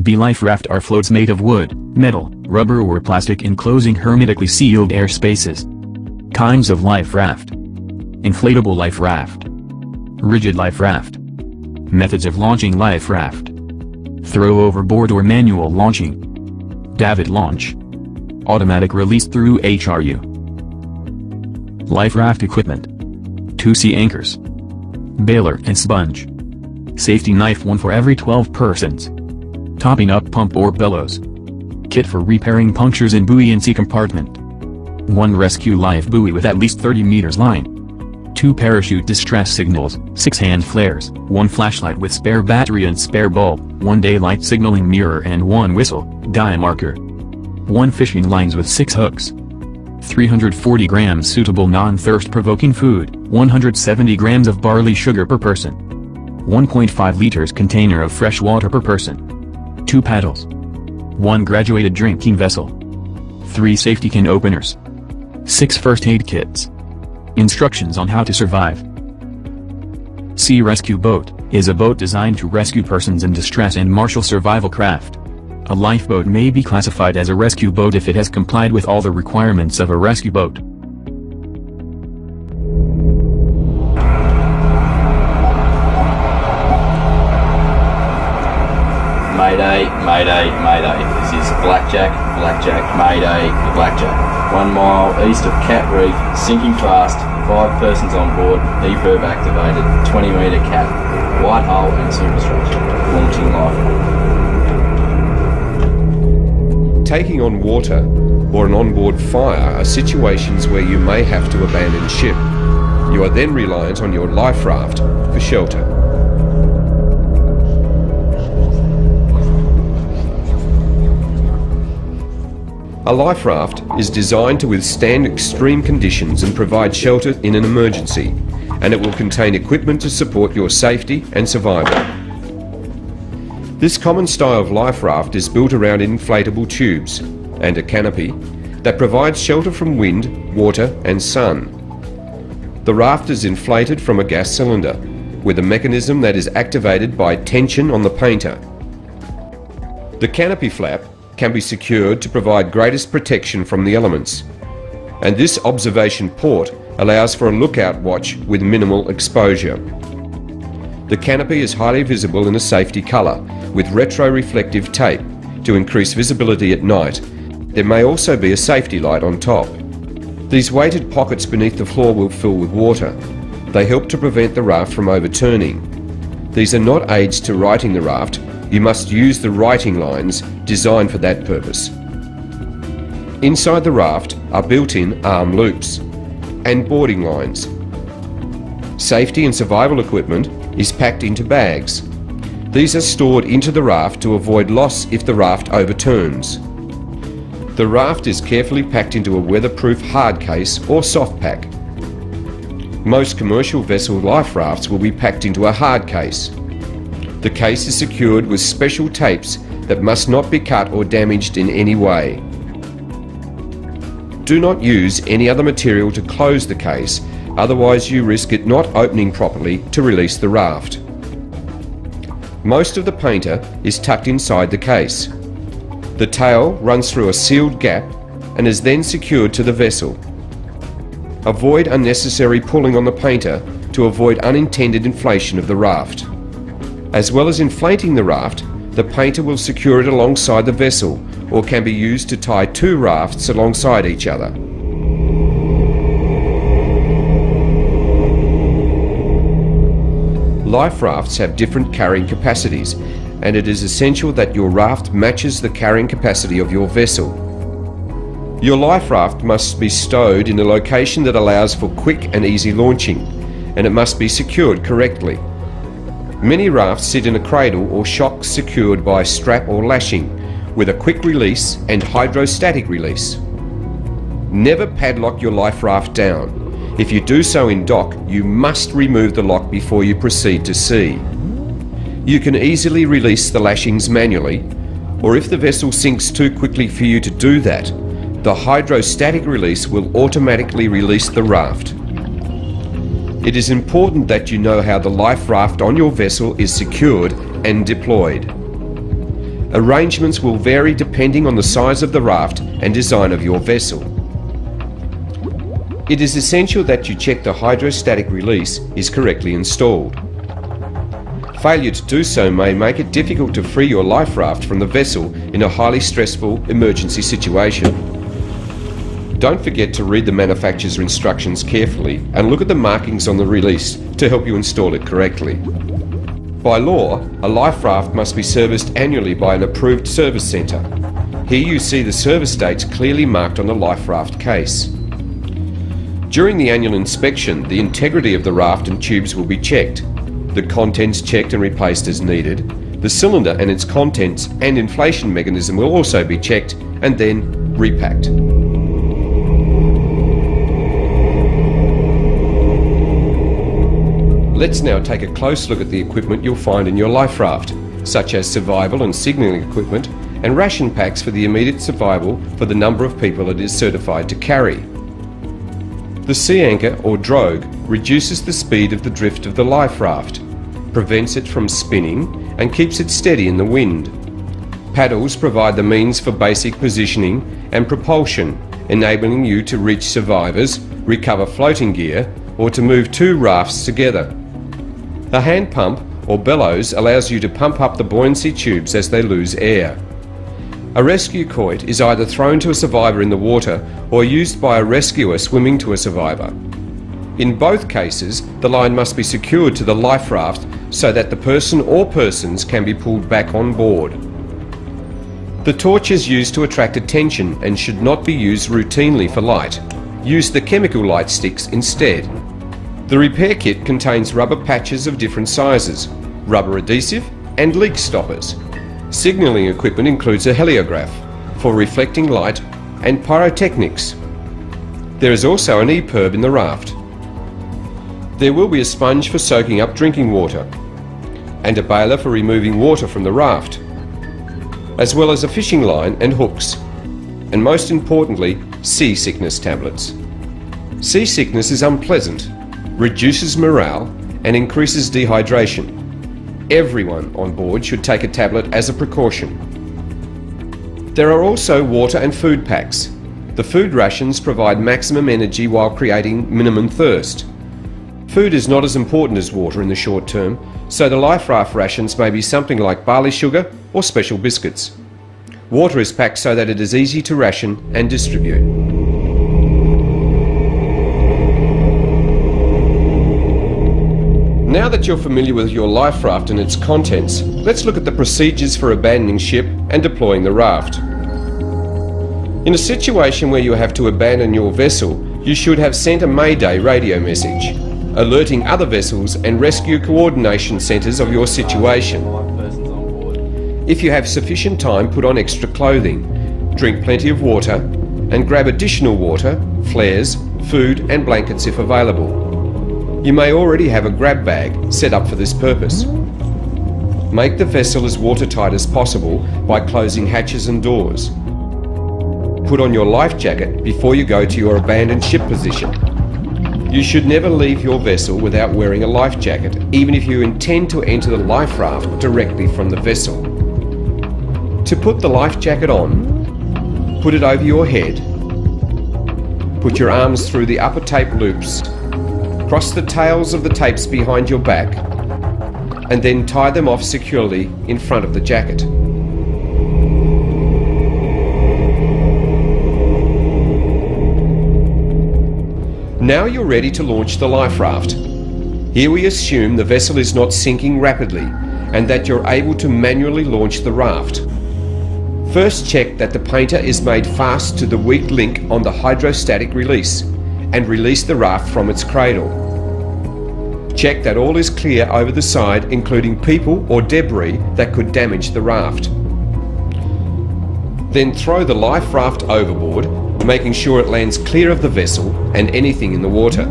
B life raft are floats made of wood, metal, rubber or plastic enclosing hermetically sealed air spaces. Kinds of life raft: inflatable life raft, rigid life raft. Methods of launching life raft: throw overboard or manual launching, davit launch, automatic release through HRU. Life raft equipment: 2 sea anchors, bailer and sponge, safety knife 1 for every 12 persons, topping up pump or bellows, kit for repairing punctures in buoyancy compartment, 1 rescue life buoy with at least 30 meters line, 2 parachute distress signals, 6 hand flares, 1 flashlight with spare battery and spare bulb, 1 daylight signaling mirror and 1 whistle, die marker, 1 fishing lines with 6 hooks, 340 grams suitable non-thirst provoking food, 170 grams of barley sugar per person, 1.5 liters container of fresh water per person, 2 paddles, 1 graduated drinking vessel, 3 safety can openers, 6 first aid kits. Instructions on how to survive. Sea rescue boat is a boat designed to rescue persons in distress and marshal survival craft. A lifeboat may be classified as a rescue boat if it has complied with all the requirements of a rescue boat. Mayday, mayday, mayday. This is Blackjack, mayday, Blackjack. 1 mile east of Cat Reef, sinking fast, 5 persons on board, EPIRB activated, 20 metre cap, white hull and superstructure, launching life. Taking on water or an onboard fire are situations where you may have to abandon ship. You are then reliant on your life raft for shelter. A life raft is designed to withstand extreme conditions and provide shelter in an emergency, and it will contain equipment to support your safety and survival. This common style of life raft is built around inflatable tubes and a canopy that provides shelter from wind, water and sun. The raft is inflated from a gas cylinder with a mechanism that is activated by tension on the painter. The canopy flap can be secured to provide greatest protection from the elements, and this observation port allows for a lookout watch with minimal exposure. The canopy is highly visible in a safety colour with retro-reflective tape to increase visibility at night. There may also be a safety light on top. These weighted pockets beneath the floor will fill with water. They help to prevent the raft from overturning. These are not aids to righting the raft. You must use the righting lines designed for that purpose. Inside the raft are built-in arm loops and boarding lines. Safety and survival equipment is packed into bags. These are stored into the raft to avoid loss if the raft overturns. The raft is carefully packed into a weatherproof hard case or soft pack. Most commercial vessel life rafts will be packed into a hard case. The case is secured with special tapes that must not be cut or damaged in any way. Do not use any other material to close the case, otherwise you risk it not opening properly to release the raft. Most of the painter is tucked inside the case. The tail runs through a sealed gap and is then secured to the vessel. Avoid unnecessary pulling on the painter to avoid unintended inflation of the raft. As well as inflating the raft, the painter will secure it alongside the vessel or can be used to tie 2 rafts alongside each other. Life rafts have different carrying capacities, and it is essential that your raft matches the carrying capacity of your vessel. Your life raft must be stowed in a location that allows for quick and easy launching, and it must be secured correctly. Many rafts sit in a cradle or shock secured by strap or lashing, with a quick release and hydrostatic release. Never padlock your life raft down. If you do so in dock, you must remove the lock before you proceed to sea. You can easily release the lashings manually, or if the vessel sinks too quickly for you to do that, the hydrostatic release will automatically release the raft. It is important that you know how the life raft on your vessel is secured and deployed. Arrangements will vary depending on the size of the raft and design of your vessel. It is essential that you check the hydrostatic release is correctly installed. Failure to do so may make it difficult to free your life raft from the vessel in a highly stressful emergency situation. Don't forget to read the manufacturer's instructions carefully and look at the markings on the release to help you install it correctly. By law, a life raft must be serviced annually by an approved service centre. Here you see the service dates clearly marked on the life raft case. During the annual inspection, the integrity of the raft and tubes will be checked, the contents checked and replaced as needed, the cylinder and its contents and inflation mechanism will also be checked and then repacked. Let's now take a close look at the equipment you'll find in your life raft, such as survival and signalling equipment and ration packs for the immediate survival for the number of people it is certified to carry. The sea anchor or drogue reduces the speed of the drift of the life raft, prevents it from spinning and keeps it steady in the wind. Paddles provide the means for basic positioning and propulsion, enabling you to reach survivors, recover floating gear, or to move two rafts together. The hand pump or bellows allows you to pump up the buoyancy tubes as they lose air. A rescue quoit is either thrown to a survivor in the water or used by a rescuer swimming to a survivor. In both cases, the line must be secured to the life raft so that the person or persons can be pulled back on board. The torch is used to attract attention and should not be used routinely for light. Use the chemical light sticks instead. The repair kit contains rubber patches of different sizes, rubber adhesive and leak stoppers. Signalling equipment includes a heliograph for reflecting light and pyrotechnics. There is also an EPIRB in the raft. There will be a sponge for soaking up drinking water and a baler for removing water from the raft, as well as a fishing line and hooks, and most importantly, seasickness tablets. Seasickness is unpleasant, reduces morale and increases dehydration. Everyone on board should take a tablet as a precaution. There are also water and food packs. The food rations provide maximum energy while creating minimum thirst. Food is not as important as water in the short term, so the life raft rations may be something like barley sugar or special biscuits. Water is packed so that it is easy to ration and distribute. Now that you're familiar with your life raft and its contents, let's look at the procedures for abandoning ship and deploying the raft. In a situation where you have to abandon your vessel, you should have sent a Mayday radio message, alerting other vessels and rescue coordination centres of your situation. If you have sufficient time, put on extra clothing, drink plenty of water, and grab additional water, flares, food and blankets if available. You may already have a grab bag set up for this purpose. Make the vessel as watertight as possible by closing hatches and doors. Put on your life jacket before you go to your abandoned ship position. You should never leave your vessel without wearing a life jacket, even if you intend to enter the life raft directly from the vessel. To put the life jacket on, put it over your head, put your arms through the upper tape loops, cross the tails of the tapes behind your back, and then tie them off securely in front of the jacket. Now you're ready to launch the life raft. Here we assume the vessel is not sinking rapidly and that you're able to manually launch the raft. First, check that the painter is made fast to the weak link on the hydrostatic release and release the raft from its cradle. Check that all is clear over the side, including people or debris that could damage the raft. Then throw the life raft overboard, making sure it lands clear of the vessel and anything in the water.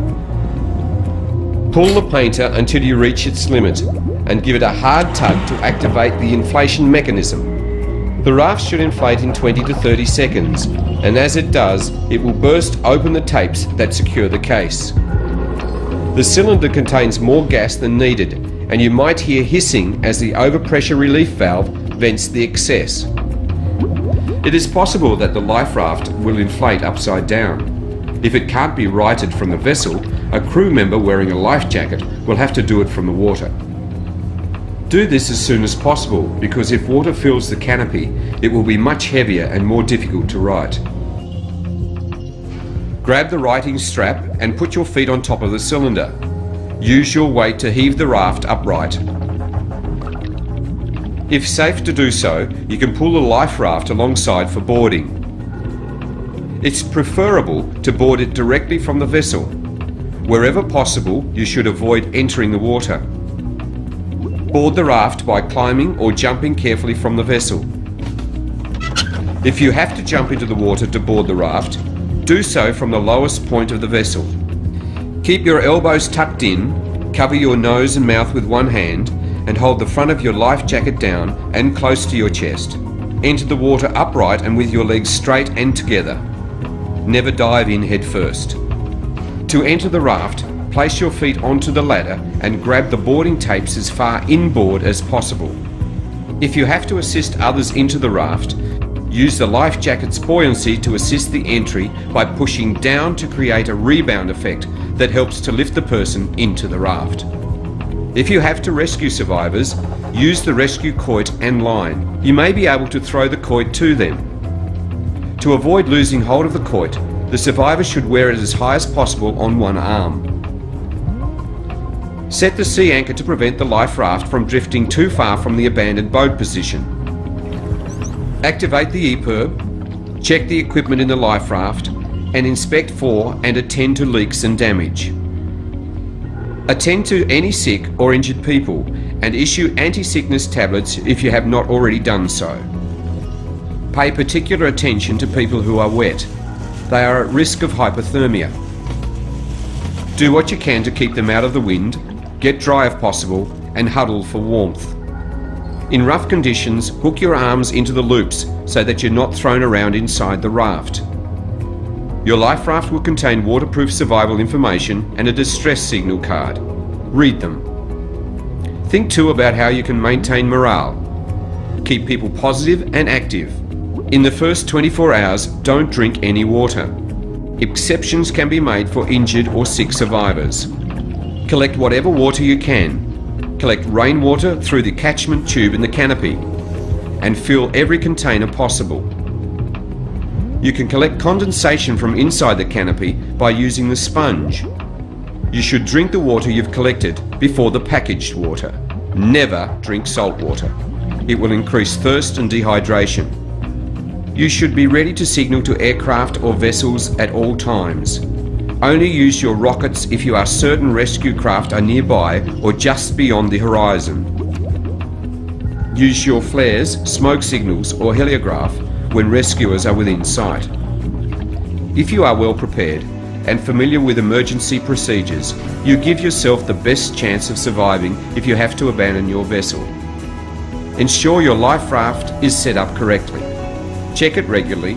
Pull the painter until you reach its limit and give it a hard tug to activate the inflation mechanism. The raft should inflate in 20 to 30 seconds, and as it does, it will burst open the tapes that secure the case. The cylinder contains more gas than needed, and you might hear hissing as the overpressure relief valve thence the excess. It is possible that the life raft will inflate upside down. If it can't be righted from the vessel, a crew member wearing a life jacket will have to do it from the water. Do this as soon as possible, because if water fills the canopy, it will be much heavier and more difficult to right. Grab the righting strap and put your feet on top of the cylinder. Use your weight to heave the raft upright. If safe to do so, you can pull the life raft alongside for boarding. It's preferable to board it directly from the vessel. Wherever possible, you should avoid entering the water. Board the raft by climbing or jumping carefully from the vessel. If you have to jump into the water to board the raft, do so from the lowest point of the vessel. Keep your elbows tucked in, cover your nose and mouth with one hand, and hold the front of your life jacket down and close to your chest. Enter the water upright and with your legs straight and together. Never dive in head first. To enter the raft, place your feet onto the ladder and grab the boarding tapes as far inboard as possible. If you have to assist others into the raft, use the life jacket's buoyancy to assist the entry by pushing down to create a rebound effect that helps to lift the person into the raft. If you have to rescue survivors, use the rescue quoit and line. You may be able to throw the quoit to them. To avoid losing hold of the quoit, the survivor should wear it as high as possible on one arm. Set the sea anchor to prevent the life raft from drifting too far from the abandoned boat position. Activate the EPIRB, check the equipment in the life raft, and inspect for and attend to leaks and damage. Attend to any sick or injured people and issue anti-sickness tablets if you have not already done so. Pay particular attention to people who are wet. They are at risk of hypothermia. Do what you can to keep them out of the wind, get dry if possible, and huddle for warmth. In rough conditions, hook your arms into the loops so that you're not thrown around inside the raft. Your life raft will contain waterproof survival information and a distress signal card. Read them. Think too about how you can maintain morale. Keep people positive and active. In the first 24 hours, don't drink any water. Exceptions can be made for injured or sick survivors. Collect whatever water you can. Collect rainwater through the catchment tube in the canopy and fill every container possible. You can collect condensation from inside the canopy by using the sponge. You should drink the water you've collected before the packaged water. Never drink salt water. It will increase thirst and dehydration. You should be ready to signal to aircraft or vessels at all times. Only use your rockets if you are certain rescue craft are nearby or just beyond the horizon. Use your flares, smoke signals or heliograph when rescuers are within sight. If you are well prepared and familiar with emergency procedures, you give yourself the best chance of surviving if you have to abandon your vessel. Ensure your life raft is set up correctly. Check it regularly.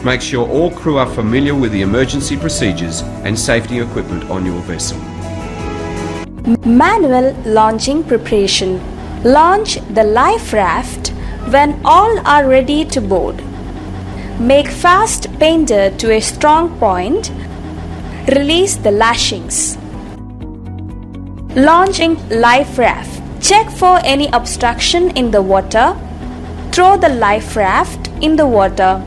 Make sure all crew are familiar with the emergency procedures and safety equipment on your vessel. Manual launching preparation. Launch the life raft when all are ready to board. Make fast painter to a strong point. Release the lashings. Launching life raft. Check for any obstruction in the water. Throw the life raft in the water.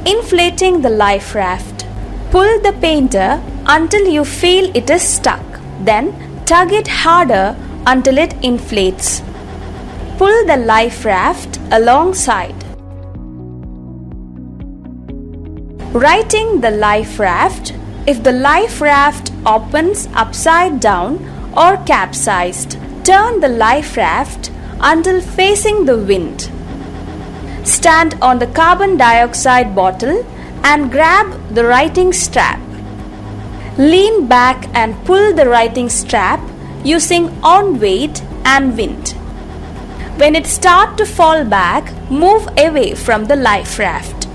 Inflating the life raft. Pull the painter until you feel it is stuck. Then tug it harder until it inflates. Pull the life raft alongside. Righting the life raft. If the life raft opens upside down or capsized, turn the life raft until facing the wind. Stand on the carbon dioxide bottle and grab the righting strap. Lean back and pull the righting strap using on weight and wind. When it starts to fall back, move away from the life raft.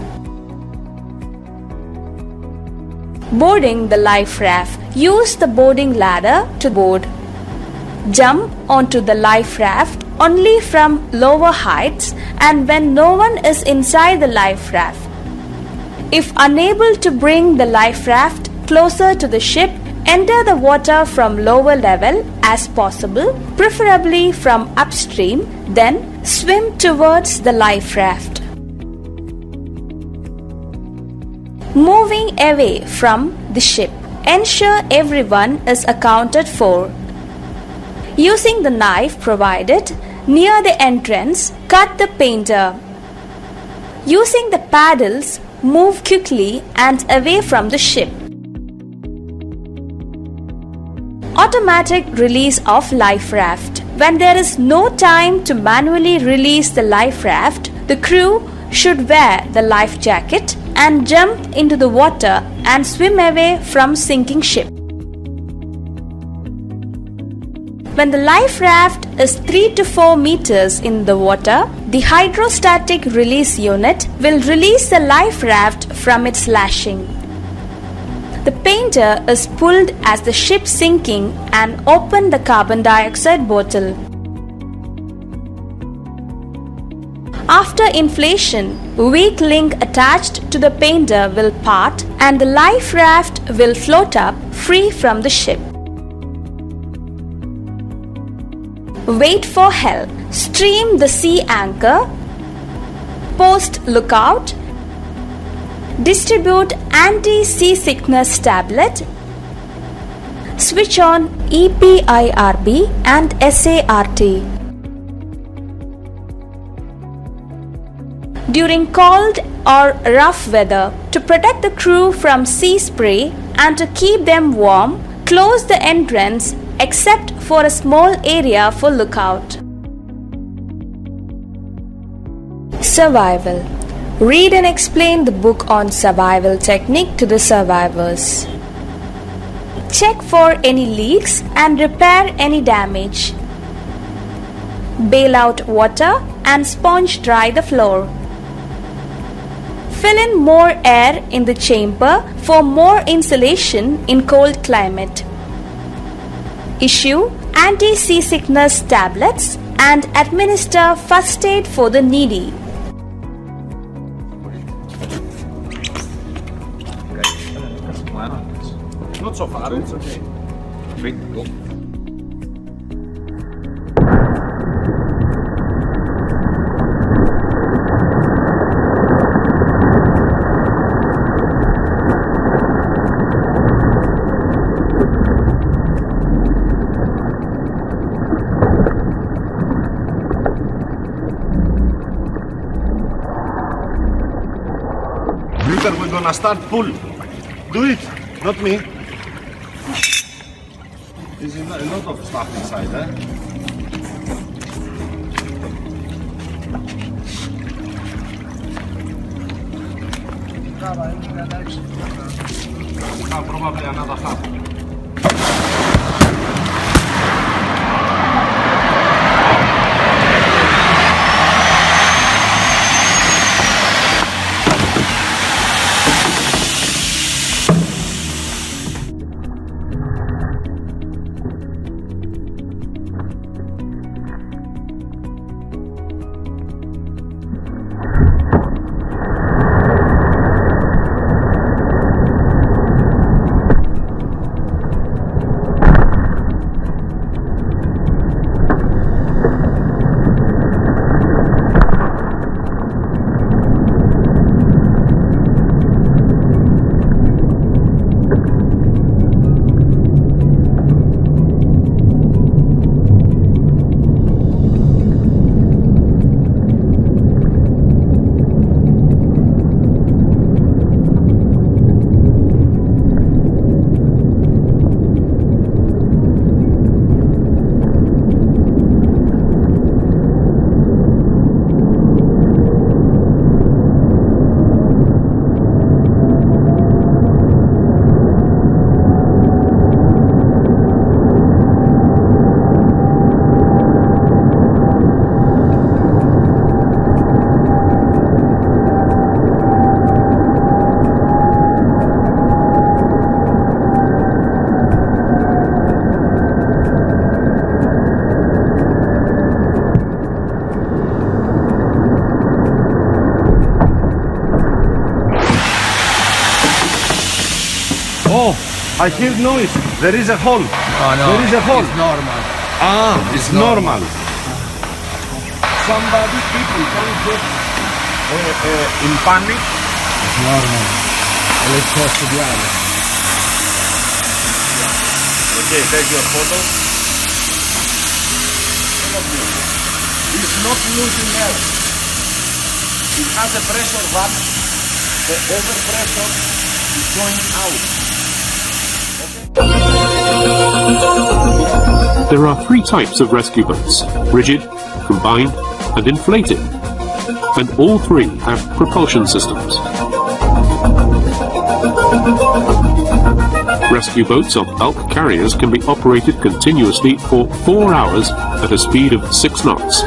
Boarding the life raft. Use the boarding ladder to board. jump onto the life raft only from lower heights and when no one is inside the life raft. If unable to bring the life raft closer to the ship, enter the water from lower level as possible, preferably from upstream, then swim towards the life raft. Moving away from the ship, ensure everyone is accounted for. Using the knife provided near the entrance, cut the painter. Using the paddles, move quickly and away from the ship. Automatic release of life raft. When there is no time to manually release the life raft, the crew should wear the life jacket and jump into the water and swim away from sinking ship. When the life raft is 3 to 4 meters in the water, the hydrostatic release unit will release the life raft from its lashing. The painter is pulled as the ship sinking and open the carbon dioxide bottle. After inflation, weak link attached to the painter will part and the life raft will float up free from the ship. Wait for help. Stream the sea anchor. Post lookout. Distribute anti-seasickness tablet. Switch on EPIRB and SART. During cold or rough weather, to protect the crew from sea spray and to keep them warm, close the entrance except for a small area for lookout. Survival. Read and explain the book on survival technique to the survivors. Check for any leaks and repair any damage. Bail out water and sponge dry the floor. Fill in more air in the chamber for more insulation in cold climate. Issue anti-seasickness tablets and administer first aid for the needy. Not so far, it's okay. Wait, go. Later we're gonna start pull. Do it, not me. There's a lot of stuff inside, eh? Probably another half. I hear noise. There is a hole. Oh no, There is a hole. it's normal. It's normal. Somebody, people can get in panic. It's normal. Let's go studiare. Okay, take your photo. It's not losing air. It has a pressure valve. The overpressure is going out. There are three types of rescue boats: rigid, combined, and inflated. And all three have propulsion systems. Rescue boats on bulk carriers can be operated continuously for 4 hours at a speed of 6 knots.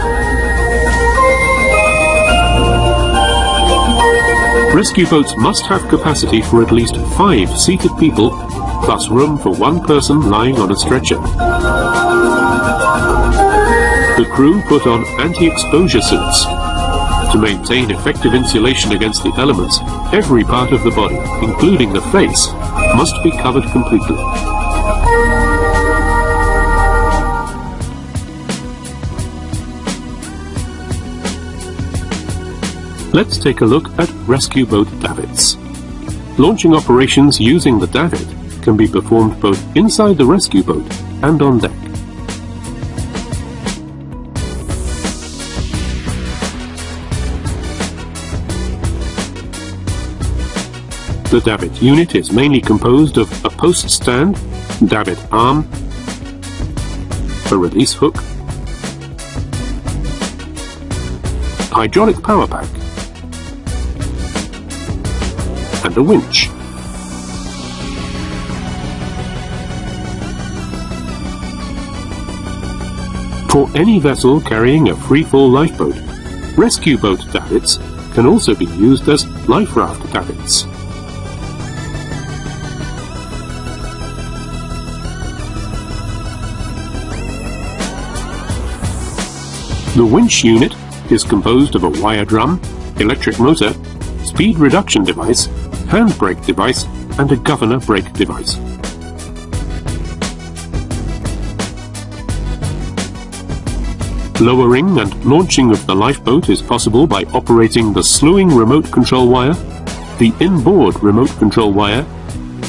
Rescue boats must have capacity for at least 5 seated people, plus room for one person lying on a stretcher. The crew put on anti-exposure suits. To maintain effective insulation against the elements, every part of the body, including the face, must be covered completely. Let's take a look at rescue boat davits. Launching operations using the davit can be performed both inside the rescue boat and on deck. The davit unit is mainly composed of a post stand, davit arm, a release hook, hydraulic power pack, and a winch. For any vessel carrying a free-fall lifeboat, rescue boat davits can also be used as life raft davits. The winch unit is composed of a wire drum, electric motor, speed reduction device, handbrake device, and a governor brake device. Lowering and launching of the lifeboat is possible by operating the slewing remote control wire, the inboard remote control wire,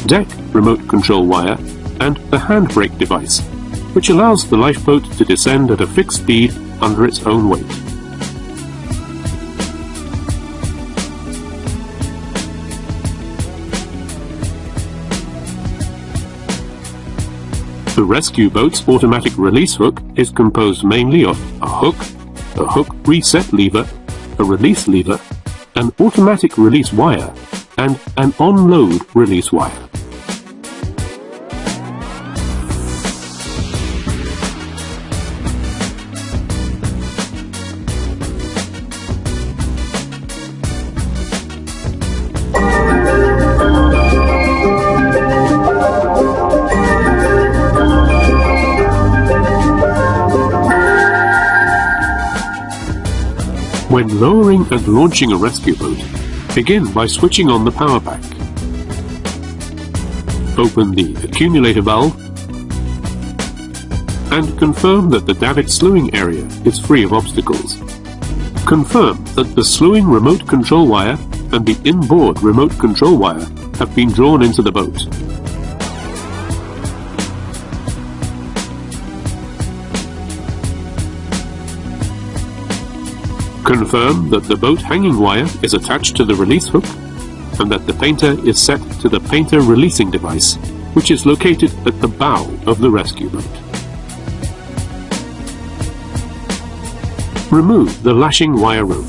deck remote control wire, and the handbrake device, which allows the lifeboat to descend at a fixed speed under its own weight. The rescue boat's automatic release hook is composed mainly of a hook reset lever, a release lever, an automatic release wire, and an on-load release wire. When lowering and launching a rescue boat, begin by switching on the power pack. Open the accumulator valve and confirm that the davit slewing area is free of obstacles. Confirm that the slewing remote control wire and the inboard remote control wire have been drawn into the boat. Confirm that the boat hanging wire is attached to the release hook and that the painter is set to the painter releasing device, which is located at the bow of the rescue boat. Remove the lashing wire rope.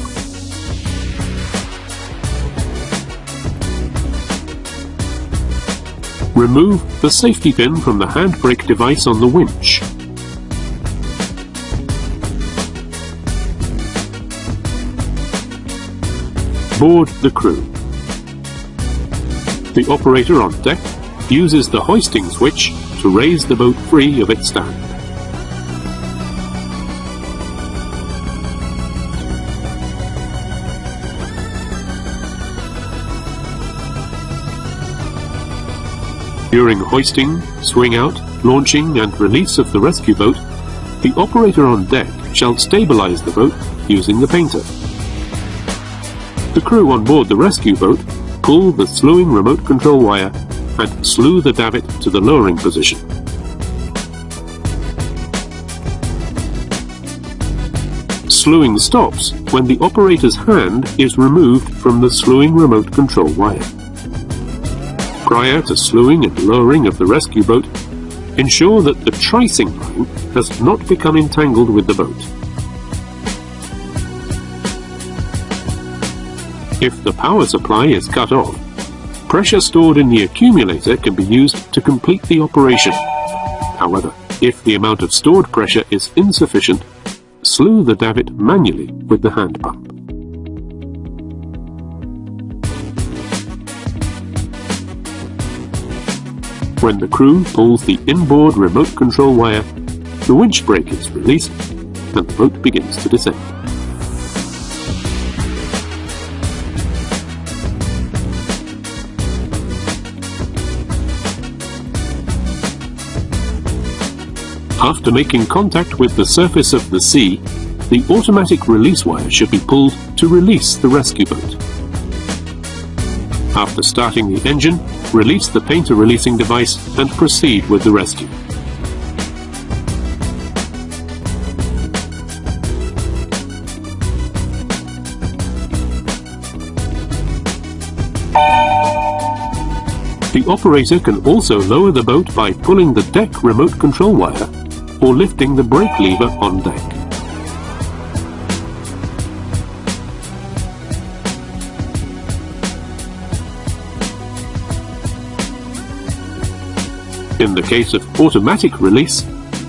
Remove the safety pin from the handbrake device on the winch. Board the crew. The operator on deck uses the hoisting switch to raise the boat free of its stand. During hoisting, swing out, launching and release of the rescue boat, the operator on deck shall stabilize the boat using the painter. The crew on board the rescue boat pull the slewing remote control wire and slew the davit to the lowering position. Slewing stops when the operator's hand is removed from the slewing remote control wire. Prior to slewing and lowering of the rescue boat, ensure that the tricing line has not become entangled with the boat. If the power supply is cut off, pressure stored in the accumulator can be used to complete the operation. However, if the amount of stored pressure is insufficient, slew the davit manually with the hand pump. When the crew pulls the inboard remote control wire, the winch brake is released and the boat begins to descend. After making contact with the surface of the sea, the automatic release wire should be pulled to release the rescue boat. After starting the engine, release the painter releasing device and proceed with the rescue. The operator can also lower the boat by pulling the deck remote control wire or lifting the brake lever on deck. In the case of automatic release,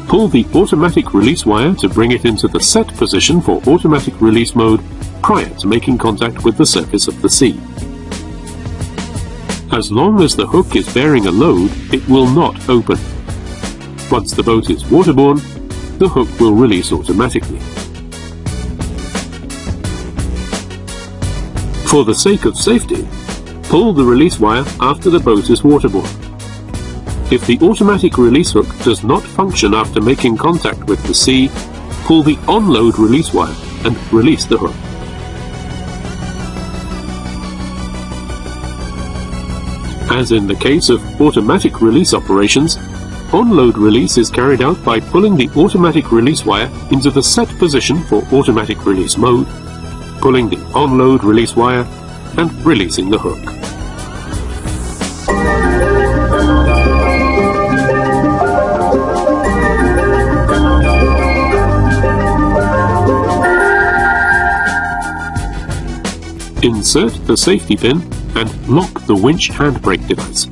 pull the automatic release wire to bring it into the set position for automatic release mode prior to making contact with the surface of the sea. As long as the hook is bearing a load, it will not open. Once the boat is waterborne, the hook will release automatically. For the sake of safety, pull the release wire after the boat is waterborne. If the automatic release hook does not function after making contact with the sea, pull the on-load release wire and release the hook. As in the case of automatic release operations, on-load release is carried out by pulling the automatic release wire into the set position for automatic release mode, pulling the on-load release wire, and releasing the hook. Insert the safety pin and lock the winch handbrake device.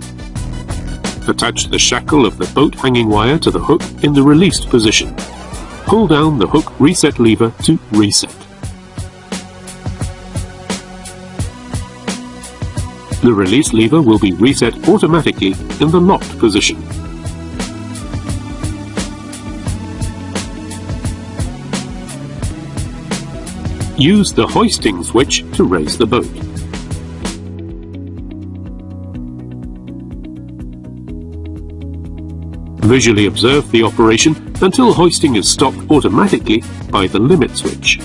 Attach the shackle of the boat hanging wire to the hook in the released position. Pull down the hook reset lever to reset. The release lever will be reset automatically in the locked position. Use the hoisting switch to raise the boat. Visually observe the operation until hoisting is stopped automatically by the limit switch.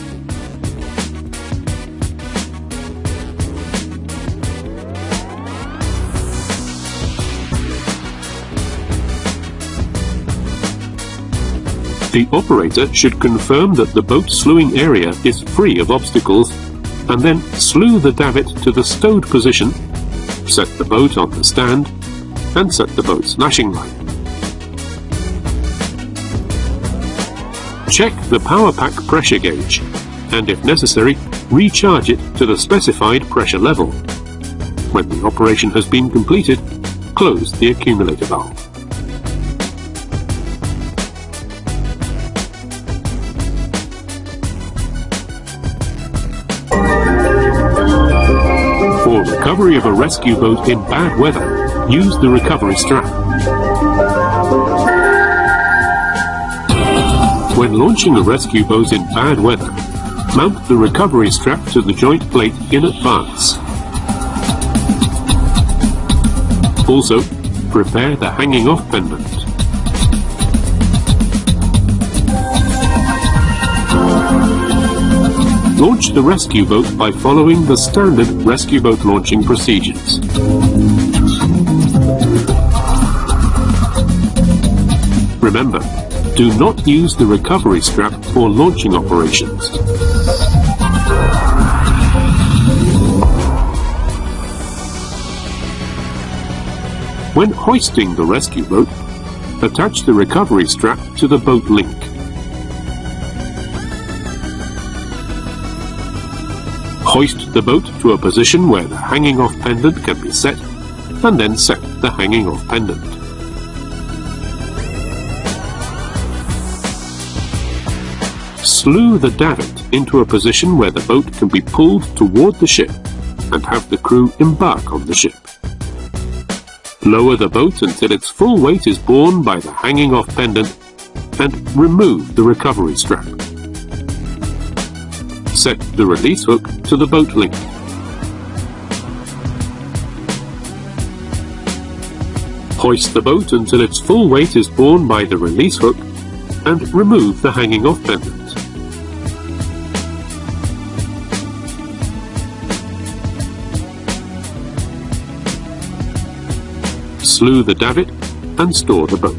The operator should confirm that the boat slewing area is free of obstacles and then slew the davit to the stowed position, set the boat on the stand, and set the boat's lashing line. Check the power pack pressure gauge and, if necessary, recharge it to the specified pressure level. When the operation has been completed, close the accumulator valve. For recovery of a rescue boat in bad weather, use the recovery strap. When launching a rescue boat in bad weather, mount the recovery strap to the joint plate in advance. Also, Prepare the hanging off pendant. Launch the rescue boat by following the standard rescue boat launching procedures. Remember, do not use the recovery strap for launching operations. When hoisting the rescue boat, attach the recovery strap to the boat link. Hoist the boat to a position where the hanging off pendant can be set, and then set the hanging off pendant. Slew the davit into a position where the boat can be pulled toward the ship, and have the crew embark on the ship. Lower the boat until its full weight is borne by the hanging off pendant, and remove the recovery strap. Set the release hook to the boat link. Hoist the boat until its full weight is borne by the release hook, and remove the hanging off pendant. Slew the davit and store the boat.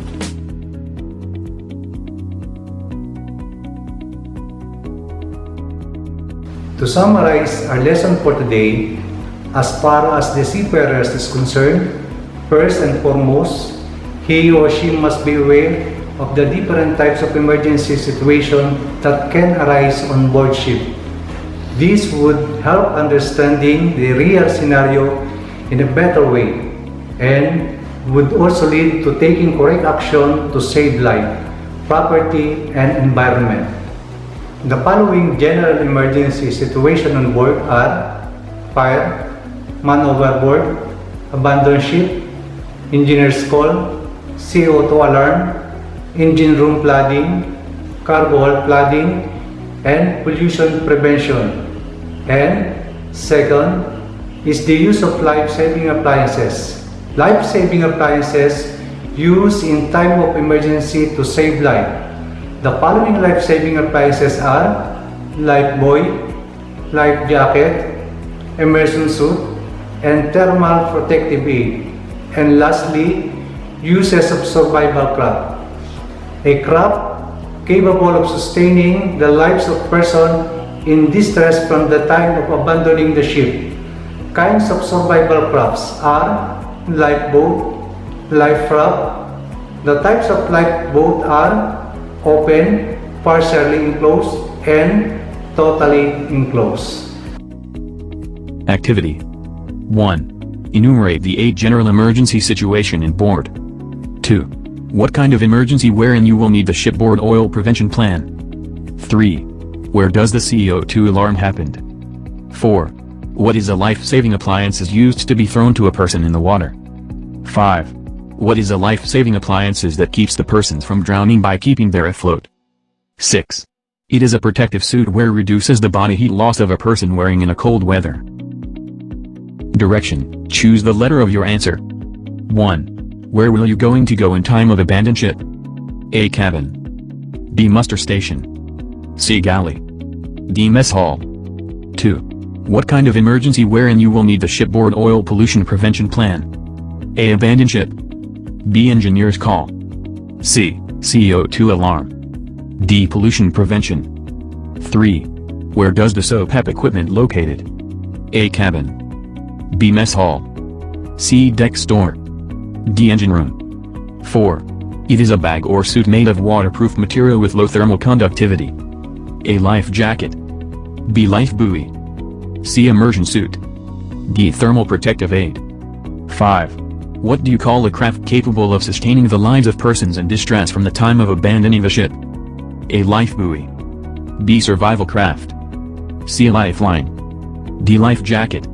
To summarize our lesson for today, as far as the seafarer is concerned, first and foremost, he or she must be aware of the different types of emergency situations that can arise on board ship. This would help understanding the real scenario in a better way and would also lead to taking correct action to save life, property, and environment. The following general emergency situations on board are fire, man overboard, abandoned ship, engineer's call, CO2 alarm, engine room flooding, cargo hold flooding, and pollution prevention. And second is the use of life-saving appliances. Life-saving appliances used in time of emergency to save life. The following life-saving appliances are life buoy, life jacket, immersion suit, and thermal protective aid. And lastly, uses of survival craft. A craft capable of sustaining the lives of persons in distress from the time of abandoning the ship. Kinds of survival crafts are lifeboat, life raft. The types of lifeboat are open, partially enclosed, and totally enclosed. Activity 1. Enumerate the 8 general emergency situation in board. 2. What kind of emergency wherein you will need the shipboard oil prevention plan? 3. Where does the CO2 alarm happen? 4. What is a life-saving appliance is used to be thrown to a person in the water? 5. What is a life-saving appliances that keeps the persons from drowning by keeping them afloat? 6. It is a protective suit where reduces the body heat loss of a person wearing in a cold weather. Direction. Choose the letter of your answer. 1. Where will you going to go in time of abandoned ship? A. Cabin. B. Muster station. C. Galley. D. Mess hall. 2. What kind of emergency wherein you will need the shipboard oil pollution prevention plan? A. Abandoned ship. B. Engineer's call. C. CO2 alarm. D. Pollution prevention. 3. Where does the SOPEP equipment located? A. Cabin. B. Mess hall. C. Deck store. D. Engine room. 4. It is a bag or suit made of waterproof material with low thermal conductivity. A. Life jacket. B. Life buoy. C. Immersion suit. D. Thermal protective aid. 5. What do you call a craft capable of sustaining the lives of persons in distress from the time of abandoning the ship? A. Life buoy. B. Survival craft. C. Lifeline. D. Life jacket.